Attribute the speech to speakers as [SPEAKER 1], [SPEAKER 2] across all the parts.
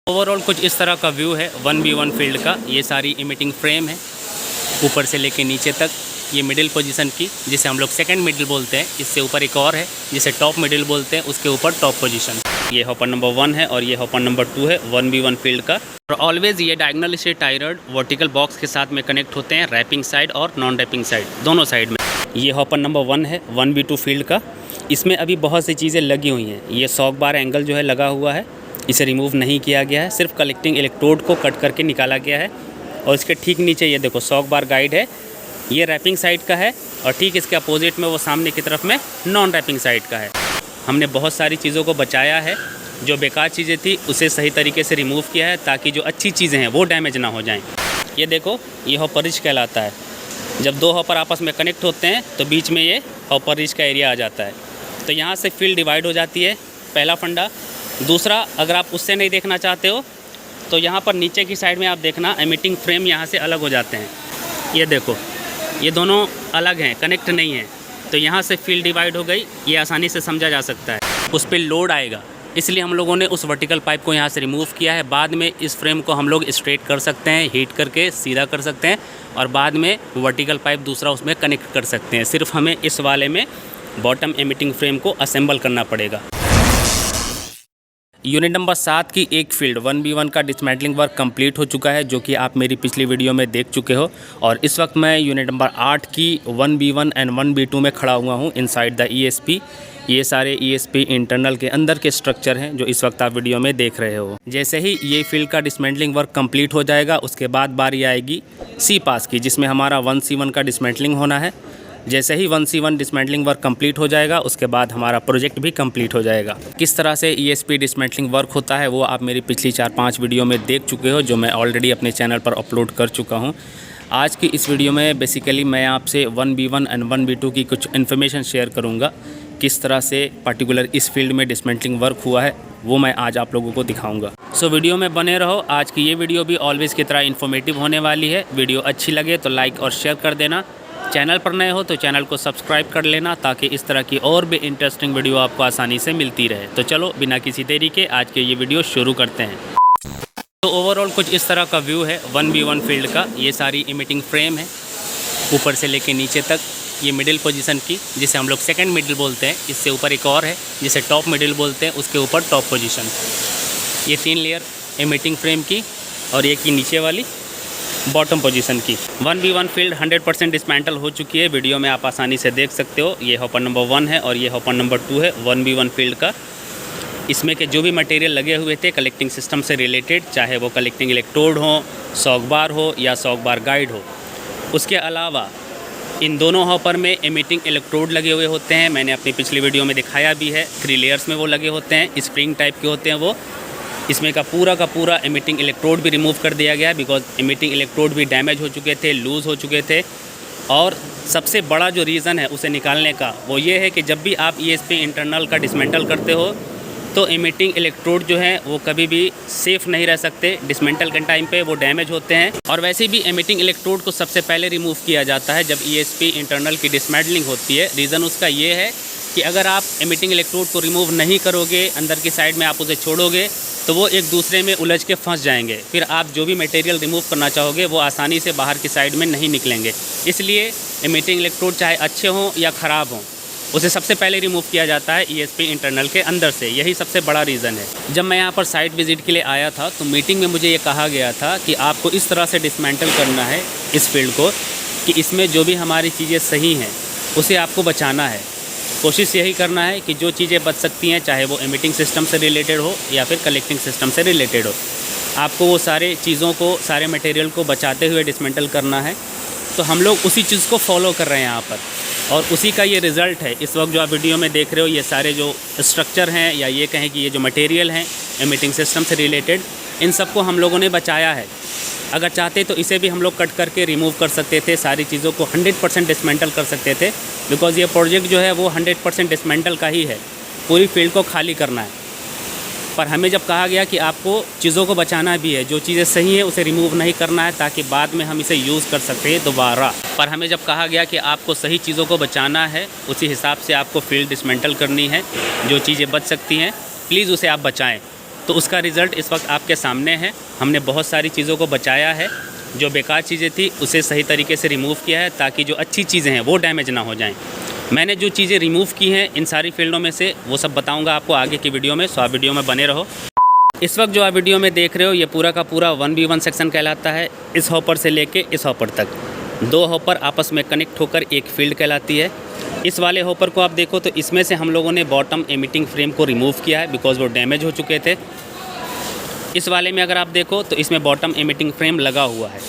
[SPEAKER 1] Overall कुछ इस तरह का व्यू है 1v1 फील्ड का। ये सारी इमिटिंग फ्रेम है ऊपर से लेके नीचे तक। ये मिडिल पोजीशन की, जिसे हम लोग सेकंड मिडिल बोलते हैं। इससे ऊपर एक और है जिसे टॉप मिडिल बोलते हैं, उसके ऊपर टॉप पोजीशन। ये हॉपर नंबर 1 है और ये हॉपर नंबर 2 है 1v1 फील्ड का। और ऑलवेज ये डायगोनल से टायर्ड वर्टिकल बॉक्स के साथ में कनेक्ट होते हैं, रैपिंग साइड और नॉन रैपिंग साइड दोनों साइड में। ये हॉपर नंबर 1 है 1v2 फील्ड का। इसमें अभी बहुत सी चीज़ें लगी हुई हैं। ये सॉक बार एंगल जो है लगा हुआ है, इसे रिमूव नहीं किया गया है, सिर्फ कलेक्टिंग इलेक्ट्रोड को कट करके निकाला गया है। और इसके ठीक नीचे ये देखो सॉक बार गाइड है, ये रैपिंग साइड का है। और ठीक इसके अपोजिट में वो सामने की तरफ में नॉन रैपिंग साइड का है। हमने बहुत सारी चीज़ों को बचाया है, जो बेकार चीज़ें थी उसे सही तरीके से रिमूव किया है, ताकि जो अच्छी चीज़ें हैं वो डैमेज ना हो जाएं। ये देखो, ये हॉपर रिज कहलाता है। जब दो हॉपर आपस में कनेक्ट होते हैं तो बीच में ये हॉपर रिज का एरिया आ जाता है। तो यहाँ से फील्ड डिवाइड हो जाती है, पहला फंडा। दूसरा, अगर आप उससे नहीं देखना चाहते हो तो यहाँ पर नीचे की साइड में आप देखना, एमिटिंग फ्रेम यहाँ से अलग हो जाते हैं। ये देखो, ये दोनों अलग हैं, कनेक्ट नहीं हैं। तो यहाँ से फील्ड डिवाइड हो गई, ये आसानी से समझा जा सकता है। उस पर लोड आएगा, इसलिए हम लोगों ने उस वर्टिकल पाइप को यहाँ से रिमूव किया है। बाद में इस फ्रेम को हम लोग स्ट्रेट कर सकते हैं, हीट करके सीधा कर सकते हैं, और बाद में वर्टिकल पाइप दूसरा उसमें कनेक्ट कर सकते हैं। सिर्फ हमें इस वाले में बॉटम एमिटिंग फ्रेम को असेंबल करना पड़ेगा। यूनिट नंबर 7 की एक फील्ड 1v1 का डिसमेंटलिंग वर्क कंप्लीट हो चुका है, जो कि आप मेरी पिछली वीडियो में देख चुके हो। और इस वक्त मैं यूनिट नंबर 8 की 1v1 एंड 1v2 में खड़ा हुआ हूँ इनसाइड द ESP। ये सारे ESP इंटरनल के अंदर के स्ट्रक्चर हैं जो इस वक्त आप वीडियो में देख रहे हो। जैसे ही ये फील्ड का डिसमेंटलिंग वर्क कंप्लीट हो जाएगा, उसके बाद बारी आएगी C पास की, जिसमें हमारा 1C1 का डिसमेंटलिंग होना है। जैसे ही 1C1 डिसमेंटलिंग वर्क कंप्लीट हो जाएगा, उसके बाद हमारा प्रोजेक्ट भी कंप्लीट हो जाएगा। किस तरह से ESP डिसमेंटलिंग वर्क होता है वो आप मेरी पिछली 4-5 वीडियो में देख चुके हो, जो मैं ऑलरेडी अपने चैनल पर अपलोड कर चुका हूँ। आज की इस वीडियो में बेसिकली मैं आपसे 1v1 एंड 1v2 की कुछ इन्फॉर्मेशन शेयर करूँगा। किस तरह से पर्टिकुलर इस फील्ड में डिसमेंटलिंग वर्क हुआ है वो मैं आज आप लोगों को दिखाऊंगा। सो वीडियो में बने रहो। आज की ये वीडियो भी ऑलवेज़ की तरह इन्फॉर्मेटिव होने वाली है। वीडियो अच्छी लगे तो लाइक और शेयर कर देना। चैनल पर नए हो तो चैनल को सब्सक्राइब कर लेना, ताकि इस तरह की और भी इंटरेस्टिंग वीडियो आपको आसानी से मिलती रहे। तो चलो बिना किसी देरी के आज के ये वीडियो शुरू करते हैं। तो ओवरऑल कुछ इस तरह का व्यू है 1v1 फील्ड का। ये सारी इमिटिंग फ्रेम है ऊपर से लेके नीचे तक। ये मिडिल पोजीशन की, जिसे हम लोग सेकंड मिडिल बोलते हैं। इससे ऊपर एक और है जिसे टॉप मिडिल बोलते हैं, उसके ऊपर टॉप पोजीशन। ये 3 लेयर इमिटिंग फ्रेम की, और ये की नीचे वाली बॉटम पोजीशन की। 1v1 फील्ड 100% डिसमेंटल हो चुकी है। वीडियो में आप आसानी से देख सकते हो। ये हॉपर नंबर 1 है और ये हॉपर नंबर 2 है 1v1 फील्ड का। इसमें के जो भी मटेरियल लगे हुए थे कलेक्टिंग सिस्टम से रिलेटेड, चाहे वो कलेक्टिंग इलेक्ट्रोड हो, सॉक बार हो या सॉक बार गाइड हो। उसके अलावा इन दोनों हॉपर में एमिटिंग इलेक्ट्रोड लगे हुए होते हैं। मैंने अपनी पिछली वीडियो में दिखाया भी है। 3 लेयर्स में वो लगे होते हैं, स्प्रिंग टाइप के होते हैं वो। इसमें का पूरा एमिटिंग इलेक्ट्रोड भी रिमूव कर दिया गया है, बिकॉज एमिटिंग इलेक्ट्रोड भी डैमेज हो चुके थे, लूज़ हो चुके थे। और सबसे बड़ा जो रीज़न है उसे निकालने का वो ये है कि जब भी आप ESP इंटरनल का डिसमेंटल करते हो तो एमिटिंग इलेक्ट्रोड जो है वो कभी भी सेफ़ नहीं रह सकते। डिसमेंटल के टाइम पे वो डैमेज होते हैं। और वैसे भी एमिटिंग इलेक्ट्रोड को सबसे पहले रिमूव किया जाता है जब ESP इंटरनल की डिसमेंटलिंग होती है। रीज़न उसका ये है कि अगर आप एमिटिंग इलेक्ट्रोड को रिमूव नहीं करोगे, अंदर की साइड में आप उसे छोड़ोगे, तो वो एक दूसरे में उलझ के फंस जाएंगे। फिर आप जो भी मटेरियल रिमूव करना चाहोगे वो आसानी से बाहर की साइड में नहीं निकलेंगे। इसलिए एमिटिंग इलेक्ट्रोड चाहे अच्छे हों या ख़राब हों, उसे सबसे पहले रिमूव किया जाता है ESP इंटरनल के अंदर से। यही सबसे बड़ा रीज़न है। जब मैं यहाँ पर साइट विज़िट के लिए आया था तो मीटिंग में मुझे ये कहा गया था कि आपको इस तरह से डिसमेंटल करना है इस फील्ड को कि इसमें जो भी हमारी चीज़ें सही हैं उसे आपको बचाना है। कोशिश यही करना है कि जो चीज़ें बच सकती हैं, चाहे वो एमिटिंग सिस्टम से रिलेटेड हो या फिर कलेक्टिंग सिस्टम से रिलेटेड हो, आपको वो सारे चीज़ों को, सारे मटेरियल को बचाते हुए डिसमेंटल करना है। तो हम लोग उसी चीज़ को फॉलो कर रहे हैं यहाँ पर, और उसी का ये रिज़ल्ट है। इस वक्त जो आप वीडियो में देख रहे हो, ये सारे जो स्ट्रक्चर हैं या ये कहें कि ये जो मटेरियल हैं एमिटिंग सिस्टम से रिलेटेड, इन सबको हम लोगों ने बचाया है। अगर चाहते तो इसे भी हम लोग कट करके रिमूव कर सकते थे, सारी चीज़ों को 100% डिसमेंटल कर सकते थे, बिकॉज़ ये प्रोजेक्ट जो है वो 100% डिसमेंटल का ही है। पूरी फील्ड को खाली करना है। पर हमें जब कहा गया कि आपको चीज़ों को बचाना भी है, जो चीज़ें सही हैं उसे रिमूव नहीं करना है, ताकि बाद में हम इसे यूज़ कर सकें दोबारा। पर हमें जब कहा गया कि आपको सही चीज़ों को बचाना है, उसी हिसाब से आपको फील्ड डिसमेंटल करनी है। जो चीज़ें बच सकती हैं प्लीज़ उसे आप बचाएँ। तो उसका रिज़ल्ट इस वक्त आपके सामने है। हमने बहुत सारी चीज़ों को बचाया है, जो बेकार चीज़ें थी उसे सही तरीके से रिमूव किया है ताकि जो अच्छी चीज़ें हैं वो डैमेज ना हो जाएं। मैंने जो चीज़ें रिमूव की हैं इन सारी फील्डों में से, वो सब बताऊंगा आपको आगे की वीडियो में, सो आप वीडियो में बने रहो। इस वक्त जो आप वीडियो में देख रहे हो ये पूरा का पूरा 1v1 सेक्शन कहलाता है। इस हॉपर से लेके इस हॉपर तक 2 हॉपर आपस में कनेक्ट होकर एक फील्ड कहलाती है। इस वाले हॉपर को आप देखो तो इसमें से हम लोगों ने बॉटम एमिटिंग फ्रेम को रिमूव किया है बिकॉज वो डैमेज हो चुके थे। इस वाले में अगर आप देखो तो इसमें बॉटम एमिटिंग फ्रेम लगा हुआ है।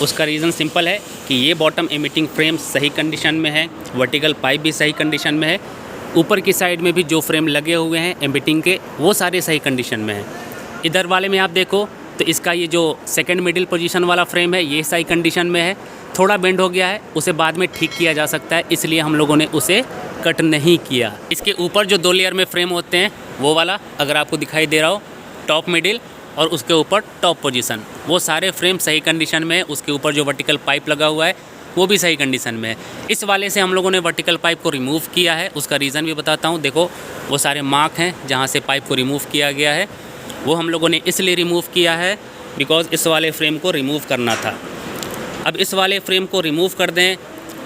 [SPEAKER 1] उसका रीज़न सिंपल है कि ये बॉटम एमिटिंग फ्रेम सही कंडीशन में है, वर्टिकल पाइप भी सही कंडीशन में है, ऊपर की साइड में भी जो फ्रेम लगे हुए हैं एमिटिंग के वो सारे सही कंडीशन में हैं। इधर वाले में आप देखो तो इसका ये जो सेकंड मिडिल पोजीशन वाला फ्रेम है ये सही कंडीशन में है। थोड़ा बेंड हो गया है, उसे बाद में ठीक किया जा सकता है, इसलिए हम लोगों ने उसे कट नहीं किया। इसके ऊपर जो 2 लेयर में फ्रेम होते हैं वो वाला अगर आपको दिखाई दे रहा हो, टॉप मिडिल और उसके ऊपर टॉप पोजीशन, वो सारे फ्रेम सही कंडीशन में है। उसके ऊपर जो वर्टिकल पाइप लगा हुआ है वो भी सही कंडीशन में है। इस वाले से हम लोगों ने वर्टिकल पाइप को रिमूव किया है, उसका रीज़न भी बताता हूँ। देखो वो सारे मार्क हैं जहाँ से पाइप को रिमूव किया गया है, वो हम लोगों ने इसलिए रिमूव किया है बिकॉज़ इस वाले फ्रेम को रिमूव करना था। अब इस वाले फ्रेम को रिमूव कर दें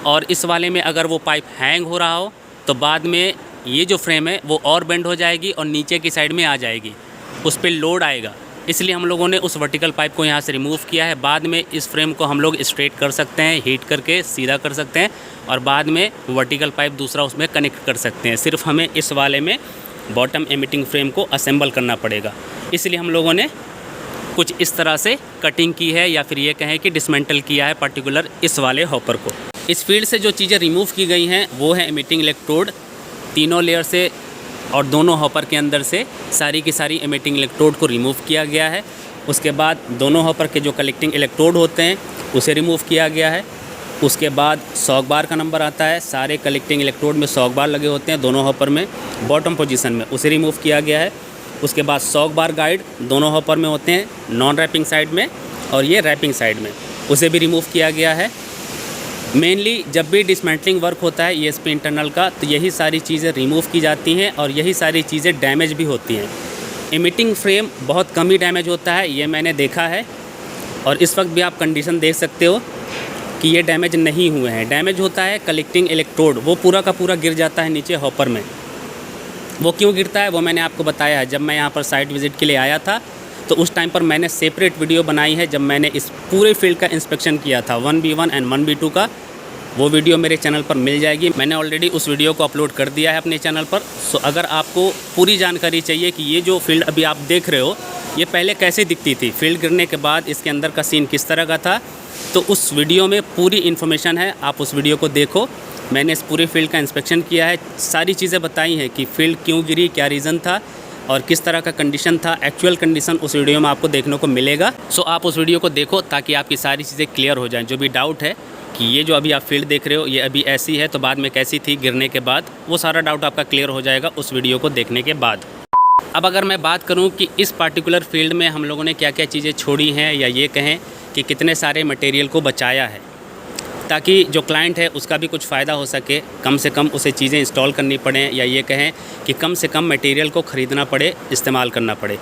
[SPEAKER 1] और इस वाले में अगर वो पाइप हैंग हो रहा हो तो बाद में ये जो फ्रेम है वो और बेंड हो जाएगी और नीचे की साइड में आ जाएगी, उस पर लोड आएगा। इसलिए हम लोगों ने उस वर्टिकल पाइप को यहाँ से रिमूव किया है। बाद में इस फ्रेम को हम लोग स्ट्रेट कर सकते हैं, हीट करके सीधा कर सकते हैं और बाद में वर्टिकल पाइप दूसरा उसमें कनेक्ट कर सकते हैं। सिर्फ हमें इस वाले में बॉटम एमिटिंग फ्रेम को असेंबल करना पड़ेगा, इसलिए हम लोगों ने कुछ इस तरह से कटिंग की है या फिर ये कहें कि डिसमेंटल किया है पर्टिकुलर इस वाले हॉपर को। इस फील्ड से जो चीज़ें रिमूव की गई हैं वो है एमिटिंग इलेक्ट्रोड, तीनों लेयर से और दोनों हॉपर के अंदर से सारी की सारी एमिटिंग इलेक्ट्रोड को रिमूव किया गया है। उसके बाद दोनों हॉपर के जो कलेक्टिंग इलेक्ट्रोड होते हैं उसे रिमूव किया गया है। उसके बाद शॉक बार का नंबर आता है, सारे कलेक्टिंग इलेक्ट्रोड में शॉक बार लगे होते हैं दोनों हॉपर में बॉटम पोजीशन में, उसे रिमूव किया गया है। उसके बाद शॉक बार गाइड दोनों हॉपर में होते हैं, नॉन रैपिंग साइड में और ये रैपिंग साइड में, उसे भी रिमूव किया गया है। मेनली जब भी डिसमेंटलिंग वर्क होता है ESP इंटरनल का तो यही सारी चीज़ें रिमूव की जाती हैं और यही सारी चीज़ें डैमेज भी होती हैं। एमिटिंग फ्रेम बहुत कम ही डैमेज होता है, ये मैंने देखा है और इस वक्त भी आप कंडीशन देख सकते हो कि ये डैमेज नहीं हुए हैं। डैमेज होता है कलेक्टिंग इलेक्ट्रोड, वो पूरा का पूरा गिर जाता है नीचे हॉपर में। वो क्यों गिरता है वो मैंने आपको बताया है। जब मैं यहाँ पर साइट विज़िट के लिए आया था तो उस टाइम पर मैंने सेपरेट वीडियो बनाई है जब मैंने इस पूरे फील्ड का इंस्पेक्शन किया था 1v1 एंड 1v2 का। वो वीडियो मेरे चैनल पर मिल जाएगी, मैंने ऑलरेडी उस वीडियो को अपलोड कर दिया है अपने चैनल पर। सो अगर आपको पूरी जानकारी चाहिए कि ये जो फील्ड अभी आप देख रहे हो ये पहले कैसे दिखती थी, फील्ड गिरने के बाद इसके अंदर का सीन किस तरह का था, तो उस वीडियो में पूरी इन्फॉर्मेशन है, आप उस वीडियो को देखो। मैंने इस पूरे फील्ड का इंस्पेक्शन किया है, सारी चीज़ें बताई हैं कि फील्ड क्यों गिरी, क्या रीज़न था और किस तरह का कंडीशन था। एक्चुअल कंडीशन उस वीडियो में आपको देखने को मिलेगा। सो आप उस वीडियो को देखो ताकि आपकी सारी चीज़ें क्लियर हो जाएं। जो भी डाउट है कि ये जो अभी आप फील्ड देख रहे हो ये अभी ऐसी है तो बाद में कैसी थी गिरने के बाद, वो सारा डाउट आपका क्लियर हो जाएगा उस वीडियो को देखने के बाद। अब अगर मैं बात करूं कि इस पार्टिकुलर फील्ड में हम लोगों ने क्या क्या चीज़ें छोड़ी हैं या ये कहें कि कितने सारे मटेरियल को बचाया है ताकि जो क्लाइंट है उसका भी कुछ फ़ायदा हो सके, कम से कम उसे चीज़ें इंस्टॉल करनी पड़े या ये कहें कि कम से कम मटेरियल को ख़रीदना पड़े, इस्तेमाल करना पड़े।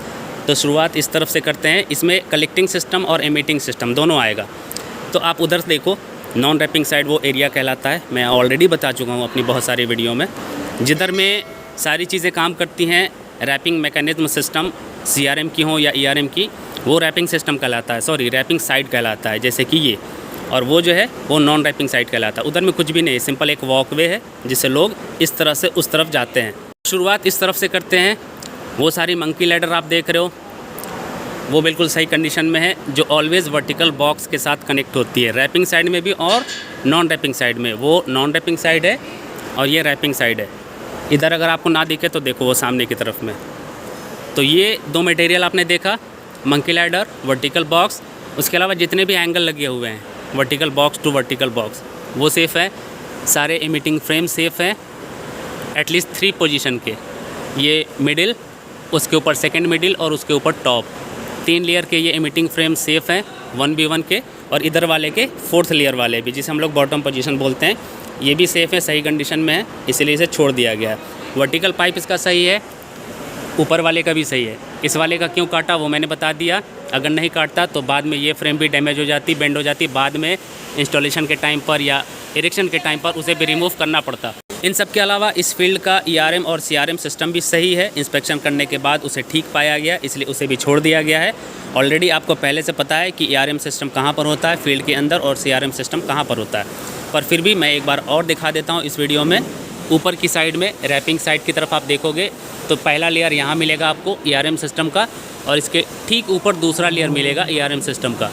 [SPEAKER 1] तो शुरुआत इस तरफ से करते हैं। इसमें कलेक्टिंग सिस्टम और एमिटिंग सिस्टम दोनों आएगा। तो आप उधर से देखो, नॉन रैपिंग साइड वो एरिया कहलाता है, मैं ऑलरेडी बता चुका हूँ अपनी बहुत सारी वीडियो में। जिधर में सारी चीज़ें काम करती हैं रैपिंग मैकेनिज्म सिस्टम, CRM की हो या ERM की, वो रैपिंग सिस्टम कहलाता है, सॉरी रैपिंग साइड कहलाता है, जैसे कि ये। और वो जो है वो नॉन रैपिंग साइड कहलाता है। उधर में कुछ भी नहीं, सिंपल एक वॉकवे है जिससे लोग इस तरह से उस तरफ जाते हैं। शुरुआत इस तरफ से करते हैं। वो सारी मंकी लैडर आप देख रहे हो वो बिल्कुल सही कंडीशन में है, जो ऑलवेज़ वर्टिकल बॉक्स के साथ कनेक्ट होती है, रैपिंग साइड में भी और नॉन रैपिंग साइड में। वो नॉन रैपिंग साइड है और ये रैपिंग साइड है। इधर अगर आपको ना दिखे तो देखो वो सामने की तरफ में। तो ये 2 मटेरियल आपने देखा, मंकी लैडर, वर्टिकल बॉक्स। उसके अलावा जितने भी एंगल लगे हुए हैं vertical box to vertical box वो सेफ़ है। सारे एमिटिंग फ्रेम सेफ़ हैं एटलीस्ट 3 पोजीशन के। ये मिडिल, उसके ऊपर सेकंड मिडिल और उसके ऊपर टॉप, 3 लेयर के ये एमिटिंग फ्रेम सेफ़ हैं 1v1 के। और इधर वाले के 4th लेयर वाले भी, जिसे हम लोग बॉटम पोजीशन बोलते हैं, ये भी सेफ़ है, सही कंडीशन में है, इसीलिए इसे छोड़ दिया गया है। वर्टिकल पाइप इसका सही है, ऊपर वाले का भी सही है। इस वाले का क्यों काटा वो मैंने बता दिया। अगर नहीं काटता तो बाद में ये फ्रेम भी डैमेज हो जाती, बेंड हो जाती, बाद में इंस्टॉलेशन के टाइम पर या इरेक्शन के टाइम पर उसे भी रिमूव करना पड़ता। इन सब के अलावा इस फील्ड का ERM और CRM सिस्टम भी सही है। इंस्पेक्शन करने के बाद उसे ठीक पाया गया, इसलिए उसे भी छोड़ दिया गया है। ऑलरेडी आपको पहले से पता है कि ERM सिस्टम कहाँ पर होता है फील्ड के अंदर और CRM सिस्टम कहाँ पर होता है, पर फिर भी मैं एक बार और दिखा देता हूँ इस वीडियो में। ऊपर की साइड में रैपिंग साइड की तरफ आप देखोगे तो पहला लेयर यहाँ मिलेगा आपको ERM सिस्टम का, और इसके ठीक ऊपर दूसरा लेयर मिलेगा ERM सिस्टम का।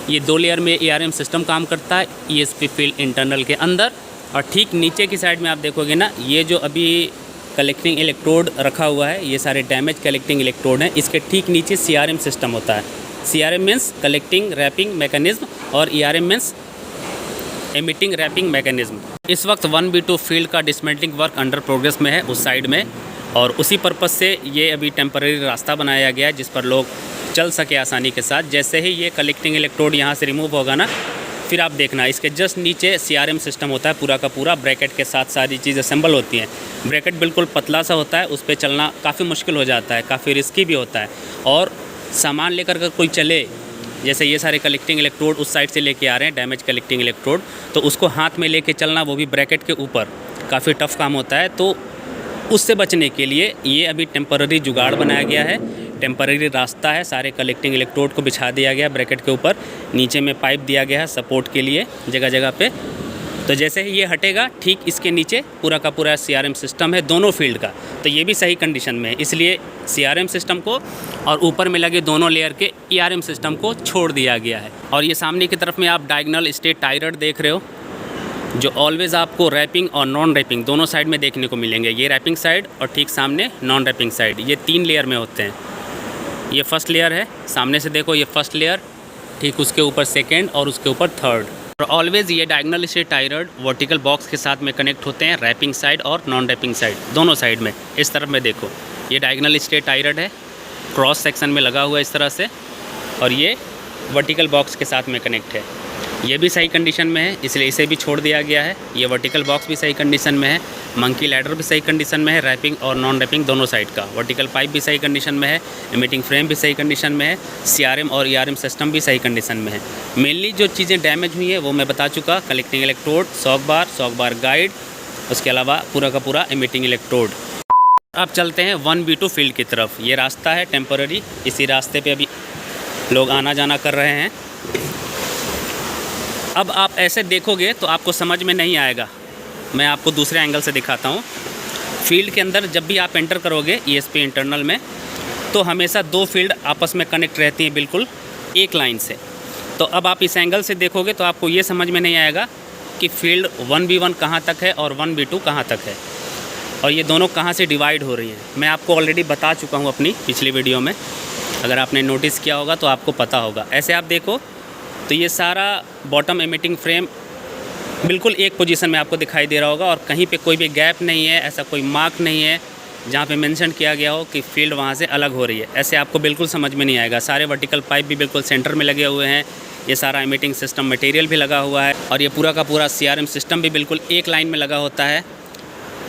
[SPEAKER 1] ये 2 लेयर में ERM सिस्टम काम करता है ESP फील्ड इंटरनल के अंदर। और ठीक नीचे की साइड में आप देखोगे ना, ये जो अभी कलेक्टिंग इलेक्ट्रोड रखा हुआ है, ये सारे डैमेज कलेक्टिंग इलेक्ट्रोड हैं। इसके ठीक नीचे CRM सिस्टम होता है। CRM means collecting wrapping mechanism और ERM means emitting wrapping mechanism. इस वक्त 1B2 फील्ड का डिसमेंटलिंग वर्क अंडर प्रोग्रेस में है उस साइड में, और उसी पर्पज़ से ये अभी टेम्पररी रास्ता बनाया गया है जिस पर लोग चल सके आसानी के साथ। जैसे ही ये कलेक्टिंग इलेक्ट्रोड यहाँ से रिमूव होगा ना, फिर आप देखना इसके जस्ट नीचे CRM सिस्टम होता है पूरा का पूरा, ब्रैकेट के साथ सारी चीज़ असेंबल होती हैं। ब्रैकेट बिल्कुल पतला सा होता है, उस पर चलना काफ़ी मुश्किल हो जाता है, काफ़ी रिस्की भी होता है। और सामान लेकर अगर कोई चले, जैसे ये सारे कलेक्टिंग इलेक्ट्रोड उस साइड से लेके आ रहे हैं डैमेज कलेक्टिंग इलेक्ट्रोड, तो उसको हाथ में लेके चलना, वो भी ब्रैकेट के ऊपर, काफ़ी टफ काम होता है। तो उससे बचने के लिए ये अभी टेम्पररी जुगाड़ बनाया गया है, टेम्पररी रास्ता है। सारे कलेक्टिंग इलेक्ट्रोड को बिछा दिया गया ब्रैकेट के ऊपर, नीचे में पाइप दिया गया है सपोर्ट के लिए जगह जगह पे। तो जैसे ही ये हटेगा, ठीक इसके नीचे पूरा का पूरा CRM सिस्टम है दोनों फील्ड का, तो ये भी सही कंडीशन में है। इसलिए CRM सिस्टम को और ऊपर में लगे दोनों लेयर के ERM सिस्टम को छोड़ दिया गया है। और ये सामने की तरफ में आप डायगोनल स्टेट टाई रॉड देख रहे हो, जो ऑलवेज़ आपको रैपिंग और नॉन रैपिंग दोनों साइड में देखने को मिलेंगे। ये रैपिंग साइड और ठीक सामने नॉन रैपिंग साइड, ये 3 लेयर में होते हैं। ये फर्स्ट लेयर है, सामने से देखो ये फर्स्ट लेयर, ठीक उसके ऊपर सेकेंड और उसके ऊपर थर्ड। और ऑलवेज़ ये diagonal state tie rod vertical box के साथ में कनेक्ट होते हैं, रैपिंग साइड और नॉन रैपिंग साइड दोनों साइड में। इस तरफ में देखो, ये डायगोनल स्टेट टाई रॉड है, क्रॉस सेक्शन में लगा हुआ है इस तरह से, और ये वर्टिकल बॉक्स के साथ में कनेक्ट है। ये भी सही कंडीशन में है, इसलिए इसे भी छोड़ दिया गया है। ये वर्टिकल बॉक्स भी सही कंडीशन में है, मंकी लैडर भी सही कंडीशन में है, रैपिंग और नॉन रैपिंग दोनों साइड का। वर्टिकल पाइप भी सही कंडीशन में है, एमिटिंग फ्रेम भी सही कंडीशन में है, CRM और ERM सिस्टम भी सही कंडीशन में है। मेनली जो चीज़ें डैमेज हुई हैं वो मैं बता चुका, कलेक्टिंग इलेक्ट्रोड, शॉक बार गाइड, उसके अलावा पूरा का पूरा एमिटिंग इलेक्ट्रोड। अब चलते हैं 1B2 फील्ड की तरफ। ये रास्ता है टेम्पररी, इसी रास्ते पे अभी लोग आना जाना कर रहे हैं। अब आप ऐसे देखोगे तो आपको समझ में नहीं आएगा, मैं आपको दूसरे एंगल से दिखाता हूँ। फील्ड के अंदर जब भी आप एंटर करोगे ESP इंटरनल में, तो हमेशा 2 फील्ड आपस में कनेक्ट रहती हैं बिल्कुल एक लाइन से। तो अब आप इस एंगल से देखोगे तो आपको ये समझ में नहीं आएगा कि फील्ड 1B1 कहाँ तक है और 1B2 कहाँ तक है, और ये दोनों कहाँ से डिवाइड हो रही हैं। मैं आपको ऑलरेडी बता चुका हूँ अपनी पिछली वीडियो में, अगर आपने नोटिस किया होगा तो आपको पता होगा। ऐसे आप देखो तो ये सारा बॉटम एमिटिंग फ्रेम बिल्कुल एक पोजीशन में आपको दिखाई दे रहा होगा, और कहीं पे कोई भी गैप नहीं है, ऐसा कोई मार्क नहीं है जहाँ पे मेंशन किया गया हो कि फील्ड वहाँ से अलग हो रही है। ऐसे आपको बिल्कुल समझ में नहीं आएगा। सारे वर्टिकल पाइप भी बिल्कुल सेंटर में लगे हुए हैं, ये सारा एमिटिंग सिस्टम मटेरियल भी लगा हुआ है, और ये पूरा का पूरा CRM सिस्टम भी बिल्कुल एक लाइन में लगा होता है।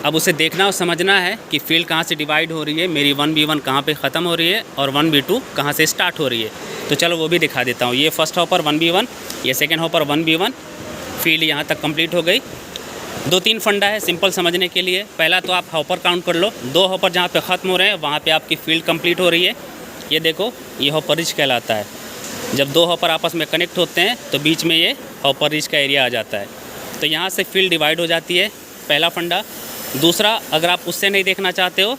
[SPEAKER 1] अब उसे देखना और समझना है कि फील्ड कहाँ से डिवाइड हो रही है, मेरी 1B1 कहाँ पे ख़त्म हो रही है और 1B2 कहाँ से स्टार्ट हो रही है। तो चलो वो भी दिखा देता हूँ। ये फर्स्ट हॉपर 1B1, ये सेकेंड हॉपर 1B1, फील्ड यहाँ तक कंप्लीट हो गई। 2-3 फंडा है सिंपल समझने के लिए। पहला तो आप हॉपर काउंट कर लो, 2 हॉपर जहाँ पे ख़त्म हो रहे हैं वहाँ पे आपकी फील्ड कंप्लीट हो रही है। ये देखो, ये हॉपर रिज कहलाता है। जब 2 हॉपर आपस में कनेक्ट होते हैं तो बीच में ये हॉपर रिज का एरिया आ जाता है, तो यहाँ से फील्ड डिवाइड हो जाती है, पहला फंडा। दूसरा, अगर आप उससे नहीं देखना चाहते हो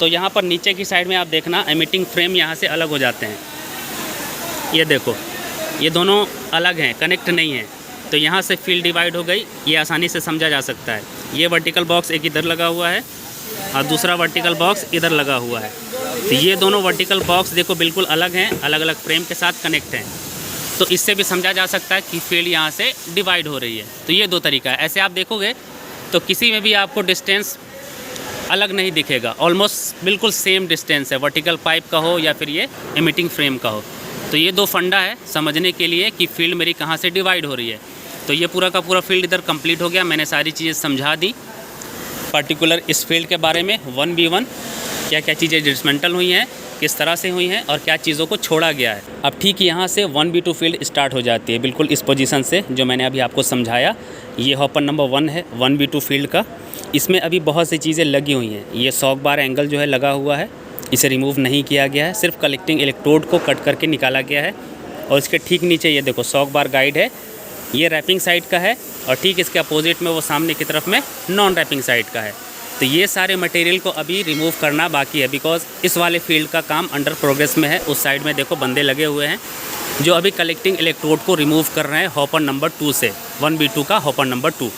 [SPEAKER 1] तो यहाँ पर नीचे की साइड में आप देखना, एमिटिंग फ्रेम यहाँ से अलग हो जाते हैं। ये देखो, ये दोनों अलग हैं, कनेक्ट नहीं हैं, तो यहाँ से फील्ड डिवाइड हो गई। ये आसानी से समझा जा सकता है। ये वर्टिकल बॉक्स एक इधर लगा हुआ है और दूसरा वर्टिकल बॉक्स इधर लगा हुआ है, तो ये दोनों वर्टिकल बॉक्स देखो बिल्कुल अलग हैं, अलग अलग फ्रेम के साथ कनेक्ट हैं। तो इससे भी समझा जा सकता है कि फील्ड यहाँ से डिवाइड हो रही है। तो ये 2 तरीका है। ऐसे आप देखोगे तो किसी में भी आपको डिस्टेंस अलग नहीं दिखेगा, ऑलमोस्ट बिल्कुल सेम डिस्टेंस है, वर्टिकल पाइप का हो या फिर ये एमिटिंग फ्रेम का हो। तो ये 2 फंडा है समझने के लिए कि फील्ड मेरी कहाँ से डिवाइड हो रही है। तो ये पूरा का पूरा फील्ड इधर कंप्लीट हो गया, मैंने सारी चीज़ें समझा दी पर्टिकुलर इस फील्ड के बारे में 1B1। क्या क्या चीज़ें डिसमेंटल हुई हैं, किस तरह से हुई हैं और क्या चीज़ों को छोड़ा गया है। अब ठीक यहाँ से 1B2 फील्ड स्टार्ट हो जाती है, बिल्कुल इस पोजीशन से जो मैंने अभी आपको समझाया। ये हॉपर नंबर 1 है 1B2 फील्ड का। इसमें अभी बहुत सी चीज़ें लगी हुई हैं। ये शॉक बार एंगल जो है लगा हुआ है, इसे रिमूव नहीं किया गया है, सिर्फ कलेक्टिंग इलेक्ट्रोड को कट करके निकाला गया है। और इसके ठीक नीचे ये देखो शॉक बार गाइड है, ये रैपिंग साइड का है और ठीक इसके अपोजिट में वो सामने की तरफ में नॉन रैपिंग साइड का है। तो ये सारे मटेरियल को अभी रिमूव करना बाकी है, बिकॉज इस वाले फील्ड का काम अंडर प्रोग्रेस में है। उस साइड में देखो बंदे लगे हुए हैं जो अभी कलेक्टिंग इलेक्ट्रोड को रिमूव कर रहे हैं हॉपर नंबर 2 से, 1B2 का हॉपर नंबर 2।